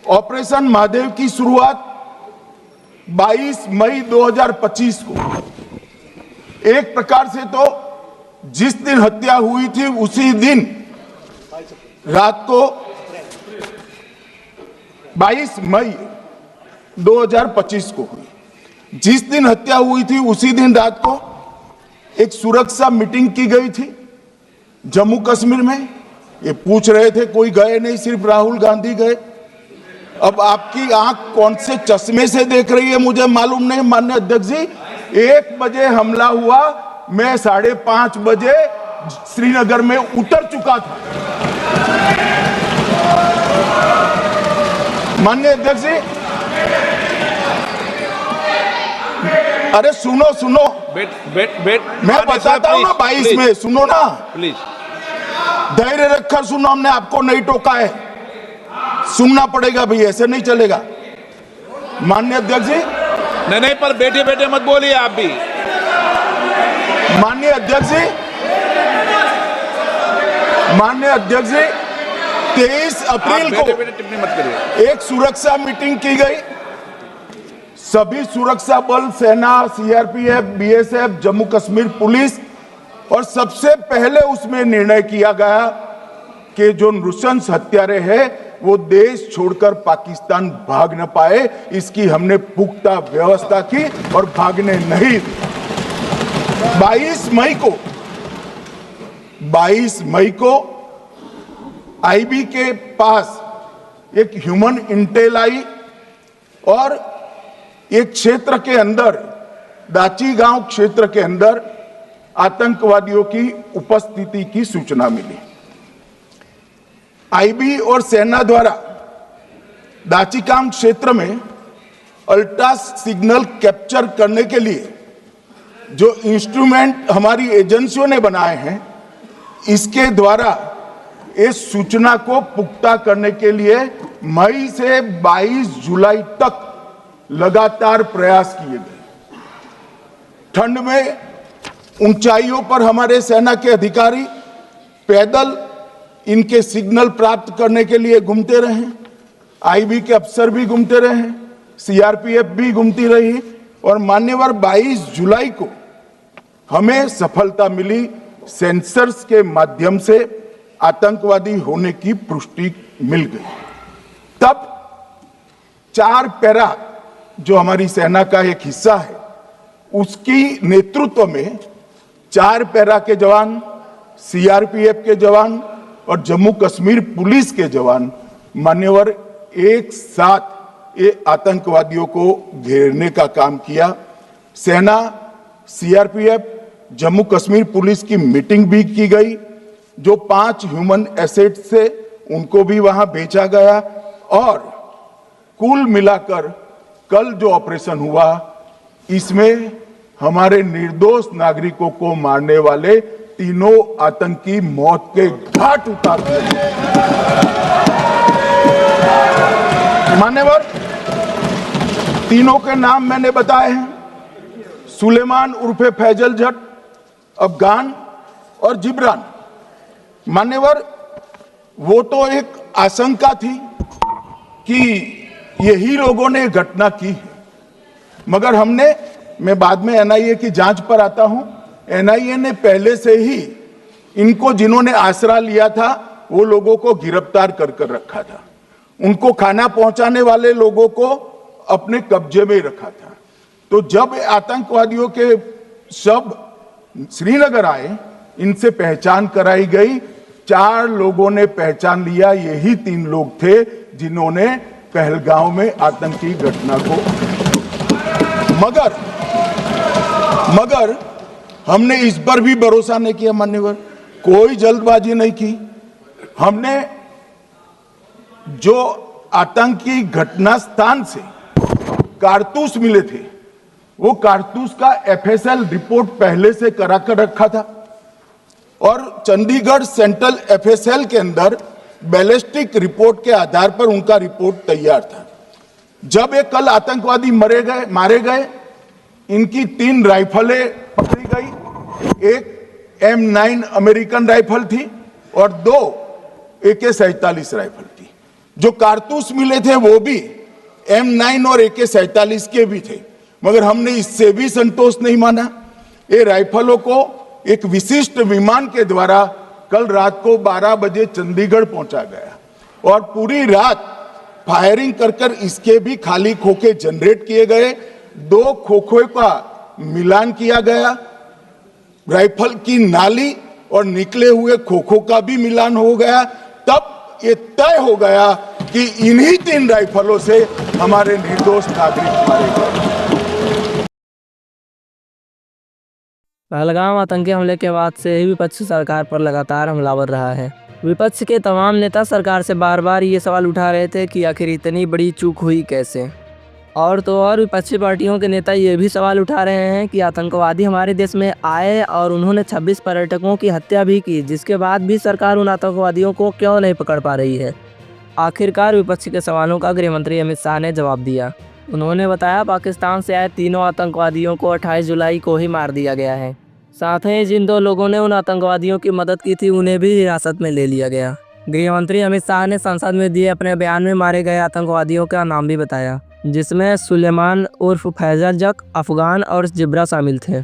Operation Mahadev की शुरुआत 22 मई 2025 को, एक प्रकार से तो जिस दिन हत्या हुई थी उसी दिन रात को 22 मई 2025 को हुई। जिस दिन हत्या हुई थी उसी दिन रात को एक सुरक्षा मीटिंग की गई थी जम्मू कश्मीर में। ये पूछ रहे थे, कोई गए नहीं, सिर्फ राहुल गांधी गए। अब आपकी आंख कौन से चश्मे से देख रही है मुझे मालूम नहीं माननीय अध्यक्ष जी। 1 बजे हमला हुआ, मैं 5:30 बजे श्रीनगर में उतर चुका था। माननीय अध्यक्ष जी, अरे सुनो सुनो, मैं बताता हूँ ना 22 में, सुनो ना प्लीज, धैर्य रखकर सुनो, हमने आपको नहीं टोका है, सुनना पड़ेगा भाई, ऐसे नहीं चलेगा। माननीय अध्यक्ष जी, नहीं, पर बैठे बैठे मत बोलिए आप भी। माननीय अध्यक्ष जी, 23 अप्रैल को टिप्पणी मत करिए। एक सुरक्षा मीटिंग की गई। सभी सुरक्षा बल, सेना, CRPF, BSF, Jammu Kashmir police, और सबसे पहले उसमें निर्णय किया गया कि जो नृशंस हत्यारे हैं वो देश छोड़कर पाकिस्तान भाग न पाए, इसकी हमने पुख्ता व्यवस्था की और भागने नहीं। 22 मई को आईबी के पास एक ह्यूमन इंटेल आई और एक क्षेत्र के अंदर, दाची गांव क्षेत्र के अंदर आतंकवादियों की उपस्थिति की सूचना मिली। आईबी और सेना द्वारा दाचीगांव क्षेत्र में अल्ट्रा सिग्नल कैप्चर करने के लिए जो इंस्ट्रूमेंट हमारी एजेंसियों ने बनाए हैं, इसके द्वारा इस सूचना को पुख्ता करने के लिए मई से 22 जुलाई तक लगातार प्रयास किए गए। ठंड में ऊंचाइयों पर हमारे सेना के अधिकारी पैदल इनके सिग्नल प्राप्त करने के लिए घूमते रहे, आईबी के अफसर भी घूमते रहे, सीआरपीएफ भी घूमती रही, और मान्यवर 22 जुलाई को हमें सफलता मिली। सेंसर्स के माध्यम से आतंकवादी होने की पुष्टि मिल गई। तब 4 पैरा जो हमारी सेना का एक हिस्सा है, उसकी नेतृत्व में 4 पैरा के जवान, सीआरपीएफ के जवान और जम्मू कश्मीर पुलिस के जवान मान्यवर एक साथ ये आतंकवादियों को घेरने का काम किया। सेना, सीआरपीएफ, जम्मू कश्मीर पुलिस की मीटिंग भी की गई। जो 5 ह्यूमन एसेट से उनको भी वहां भेजा गया, और कुल मिलाकर कल जो ऑपरेशन हुआ, इसमें हमारे निर्दोष नागरिकों को मारने वाले तीनों आतंकी मौत के घाट उतार दिए। मान्यवर, तीनों के नाम मैंने बताए हैं, सुलेमान उर्फे फैजल जट, अफगान और जिब्रान। मान्यवर, वो तो एक आशंका थी कि यही लोगों ने घटना की है, मगर मैं बाद में एनआईए की जांच पर आता हूं, एनआईए ने पहले से ही इनको, जिन्होंने आसरा लिया था, वो लोगों को गिरफ्तार कर रखा था। उनको खाना पहुंचाने वाले लोगों को अपने कब्जे में रखा था। तो जब आतंकवादियों के शव श्रीनगर आए, इनसे पहचान कराई गई। 4 लोगों ने पहचान लिया, यही 3 लोग थे जिन्होंने पहलगांव में आतंकी घटना को, मगर हमने इस पर भी भरोसा नहीं किया मान्यवर, कोई जल्दबाजी नहीं की। हमने जो आतंकी घटना स्थान से कारतूस मिले थे, वो कारतूस का एफएसएल रिपोर्ट पहले से करा कर रखा था, और चंडीगढ़ सेंट्रल एफएसएल के अंदर बैलिस्टिक रिपोर्ट के आधार पर उनका रिपोर्ट तैयार था। जब ये कल आतंकवादी मारे गए, इनकी 3 राइफलें पकड़ी गई। एक M9 अमेरिकन राइफल थी और 2 AK-47 राइफल थी। जो कारतूस मिले थे वो भी M9 और AK-47 के भी थे, मगर हमने इससे भी संतोष नहीं माना। ये राइफलों को एक विशिष्ट विमान के द्वारा कल रात को 12 बजे चंडीगढ़ पहुंचा गया और पूरी रात फायरिंग कर कर इसके भी खाली खोखे जनरेट किए गए। 2 खोखों का मिलान किया गया, राइफल की नाली और निकले हुए खोखों का भी मिलान हो गया। तब ये तय हो गया कि इन्हीं 3 राइफलों से हमारे निर्दोष नागरिक मारे गए। पहलगाम आतंकी हमले के बाद से ही विपक्ष सरकार पर लगातार हमलावर रहा है। विपक्ष के तमाम नेता सरकार से बार बार ये सवाल उठा रहे थे कि आखिर इतनी बड़ी चूक हुई कैसे। और तो और विपक्षी पार्टियों के नेता ये भी सवाल उठा रहे हैं कि आतंकवादी हमारे देश में आए और उन्होंने 26 पर्यटकों की हत्या भी की, जिसके बाद भी सरकार उन आतंकवादियों को क्यों नहीं पकड़ पा रही है। आखिरकार विपक्ष के सवालों का गृह मंत्री अमित शाह ने जवाब दिया। उन्होंने बताया पाकिस्तान से आए तीनों आतंकवादियों को 28 जुलाई को ही मार दिया गया है। साथ ही जिन 2 लोगों ने उन आतंकवादियों की मदद की थी उन्हें भी हिरासत में ले लिया गया। गृह मंत्री अमित शाह ने संसद में दिए अपने बयान में मारे गए आतंकवादियों का नाम भी बताया, जिसमें सुलेमान उर्फ फैजल जक, अफगान और जिब्रा शामिल थे।